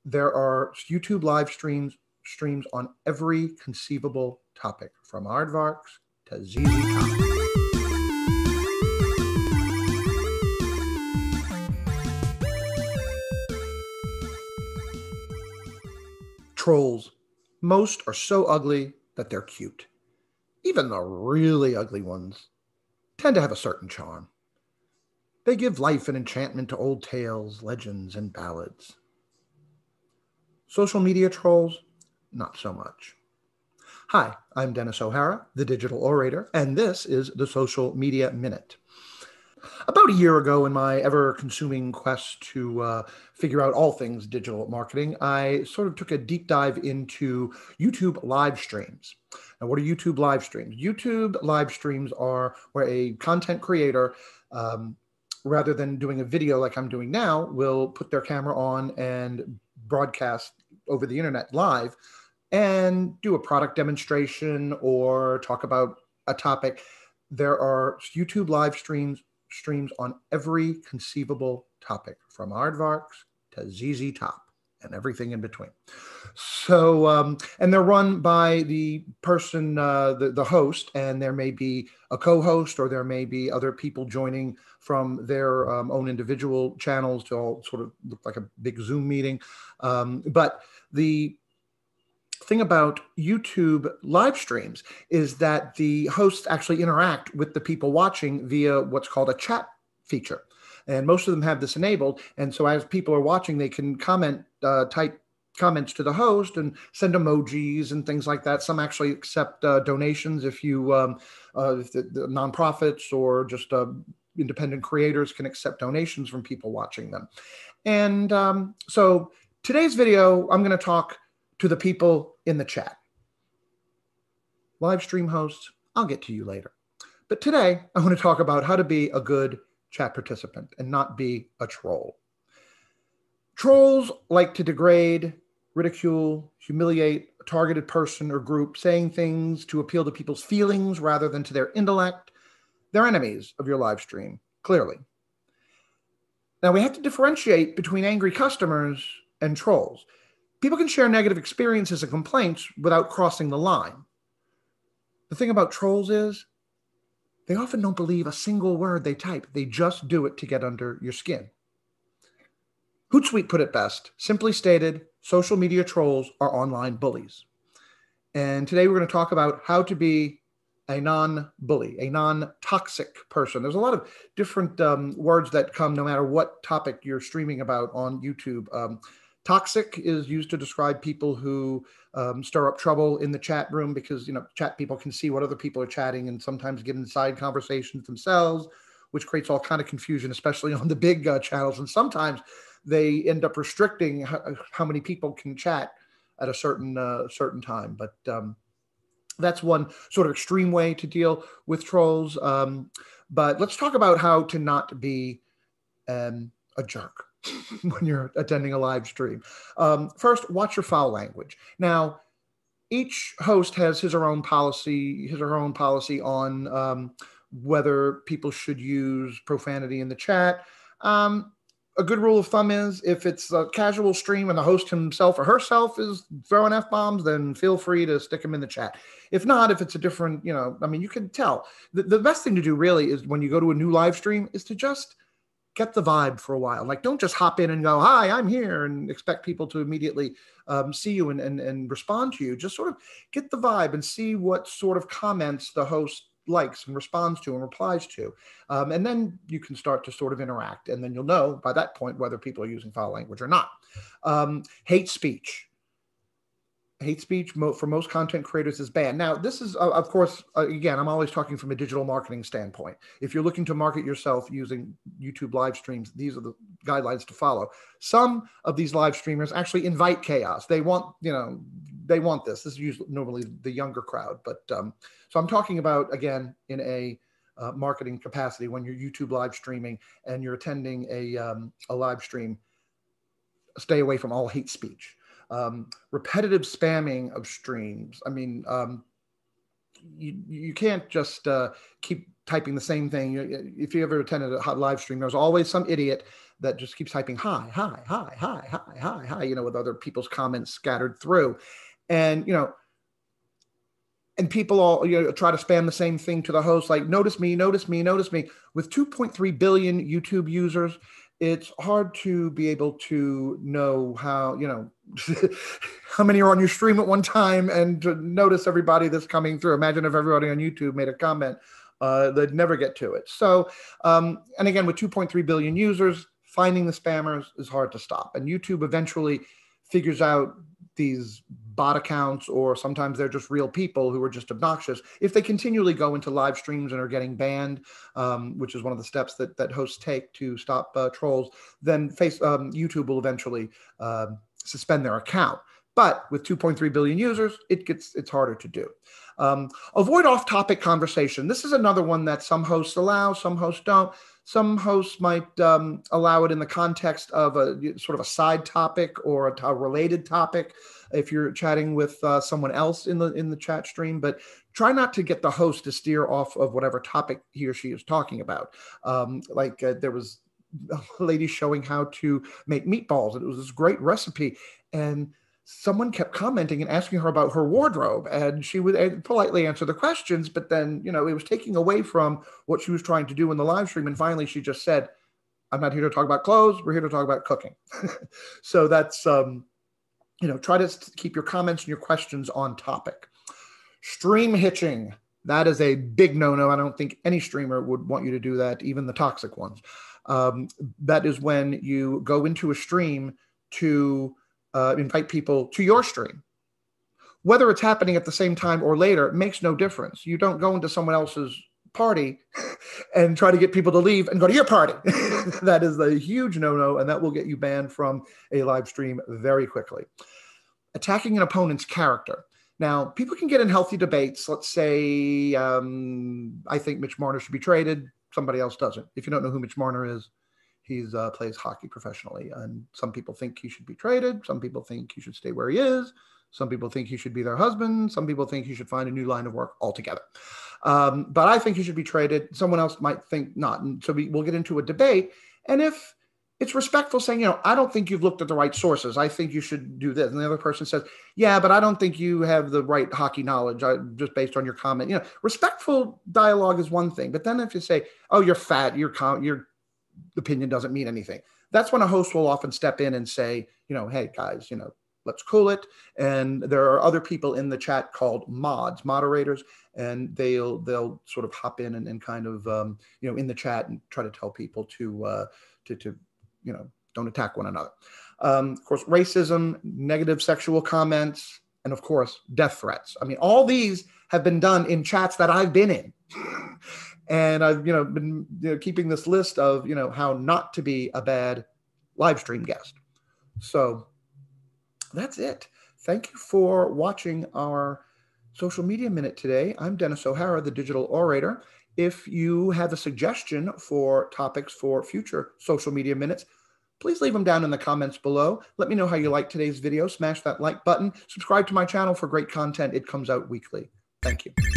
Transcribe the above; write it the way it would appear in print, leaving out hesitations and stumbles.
There are YouTube live streams on every conceivable topic, from aardvarks to ZZ Top. Trolls. Most are so ugly that they're cute. Even the really ugly ones tend to have a certain charm. They give life and enchantment to old tales, legends, and ballads. Social media trolls, not so much. Hi, I'm Dennis O'Hara, the digital orator, and this is the Social Media Minute. About a year ago, in my ever-consuming quest to figure out all things digital marketing, I sort of took a deep dive into YouTube live streams. Now, what are YouTube live streams? YouTube live streams are where a content creator, rather than doing a video like I'm doing now, will put their camera on and broadcast over the internet live and do a product demonstration or talk about a topic. There are YouTube live streams on every conceivable topic, from aardvarks to ZZ Top and everything in between. So, and they're run by the person, the host, and there may be a co-host, or there may be other people joining from their own individual channels to all sort of look like a big Zoom meeting. But the thing about YouTube live streams is that the hosts actually interact with the people watching via what's called a chat feature. And most of them have this enabled. And so as people are watching, they can comment, type comments to the host and send emojis and things like that. Some actually accept donations if if the nonprofits or just independent creators can accept donations from people watching them. And so today's video, I'm going to talk to the people in the chat. Live stream hosts, I'll get to you later. But today, I want to talk about how to be a good chat participant and not be a troll. Trolls like to degrade, ridicule, humiliate a targeted person or group, saying things to appeal to people's feelings rather than to their intellect. They're enemies of your live stream, clearly. Now, we have to differentiate between angry customers and trolls. People can share negative experiences and complaints without crossing the line. The thing about trolls is they often don't believe a single word they type. They just do it to get under your skin. Hootsuite put it best. Simply stated, social media trolls are online bullies. And today we're going to talk about how to be a non-bully, a non-toxic person. There's a lot of different words that come no matter what topic you're streaming about on YouTube. Toxic is used to describe people who stir up trouble in the chat room because, chat people can see what other people are chatting and sometimes get inside conversations themselves, which creates all kind of confusion, especially on the big channels. And sometimes they end up restricting how many people can chat at a certain time. But that's one sort of extreme way to deal with trolls. But let's talk about how to not be a jerk when you're attending a live stream. First, watch your foul language. Now, each host has his or her own policy on whether people should use profanity in the chat. A good rule of thumb is if it's a casual stream and the host himself or herself is throwing F-bombs, then feel free to stick them in the chat. If not, if it's a different, you can tell. The best thing to do really is when you go to a new live stream is to just get the vibe for a while. Like, don't just hop in and go, hi, I'm here, and expect people to immediately see you and respond to you. Just sort of get the vibe and see what sort of comments the host likes and responds to and replies to. And then you can start to sort of interact. And then you'll know by that point whether people are using foul language or not. Hate speech. Hate speech for most content creators is banned. Now, this is, of course, again, I'm always talking from a digital marketing standpoint. If you're looking to market yourself using YouTube live streams, these are the guidelines to follow. Some of these live streamers actually invite chaos. They want, they want this. This is usually normally the younger crowd. But so I'm talking about, again, in a marketing capacity when you're YouTube live streaming and you're attending a live stream, stay away from all hate speech. Repetitive spamming of streams. you can't just keep typing the same thing. If you ever attended a live stream, there's always some idiot that just keeps typing hi, hi, hi, hi, hi, hi, hi, with other people's comments scattered through. And, and people all try to spam the same thing to the host, like notice me, notice me, notice me. With 2.3 billion YouTube users, it's hard to be able to know how, how many are on your stream at one time and to notice everybody that's coming through. Imagine if everybody on YouTube made a comment, they'd never get to it. So, and again, with 2.3 billion users, finding the spammers is hard to stop. And YouTube eventually figures out these bot accounts, or sometimes they're just real people who are just obnoxious. If they continually go into live streams and are getting banned, which is one of the steps that hosts take to stop trolls, then YouTube will eventually suspend their account. But with 2.3 billion users, it's harder to do. Avoid off-topic conversation. This is another one that some hosts allow, some hosts don't. Some hosts might allow it in the context of a sort of a side topic or a related topic if you're chatting with someone else in the chat stream, but try not to get the host to steer off of whatever topic he or she is talking about. There was a lady showing how to make meatballs, and it was this great recipe, and someone kept commenting and asking her about her wardrobe, and she would politely answer the questions, but then, it was taking away from what she was trying to do in the live stream. And finally, she just said, I'm not here to talk about clothes. We're here to talk about cooking. So that's, try to keep your comments and your questions on topic. Stream hitching. That is a big no-no. I don't think any streamer would want you to do that, even the toxic ones. That is when you go into a stream to invite people to your stream. Whether it's happening at the same time or later makes no difference. You don't go into someone else's party and try to get people to leave and go to your party. That is a huge no-no, and that will get you banned from a live stream very quickly. Attacking an opponent's character. Now, people can get in healthy debates. Let's say, I think Mitch Marner should be traded. Somebody else doesn't. If you don't know who Mitch Marner is, he plays hockey professionally, and some people think he should be traded. Some people think he should stay where he is. Some people think he should be their husband. Some people think he should find a new line of work altogether. But I think he should be traded. Someone else might think not. And so we'll get into a debate. And if it's respectful, saying, I don't think you've looked at the right sources, I think you should do this. And the other person says, yeah, but I don't think you have the right hockey knowledge just based on your comment. Respectful dialogue is one thing. But then if you say, oh, you're fat, your opinion doesn't mean anything, that's when a host will often step in and say, hey guys, let's cool it. And there are other people in the chat called moderators, and they'll sort of hop in and kind of in the chat and try to tell people to don't attack one another. Of course, racism, negative sexual comments, and of course, death threats. I mean, all these have been done in chats that I've been in. And I've, been keeping this list of, how not to be a bad live stream guest. So that's it. Thank you for watching our social media minute today. I'm Dennis O'Hara, the digital orator. If you have a suggestion for topics for future social media minutes, please leave them down in the comments below. Let me know how you like today's video. Smash that like button. Subscribe to my channel for great content. It comes out weekly. Thank you.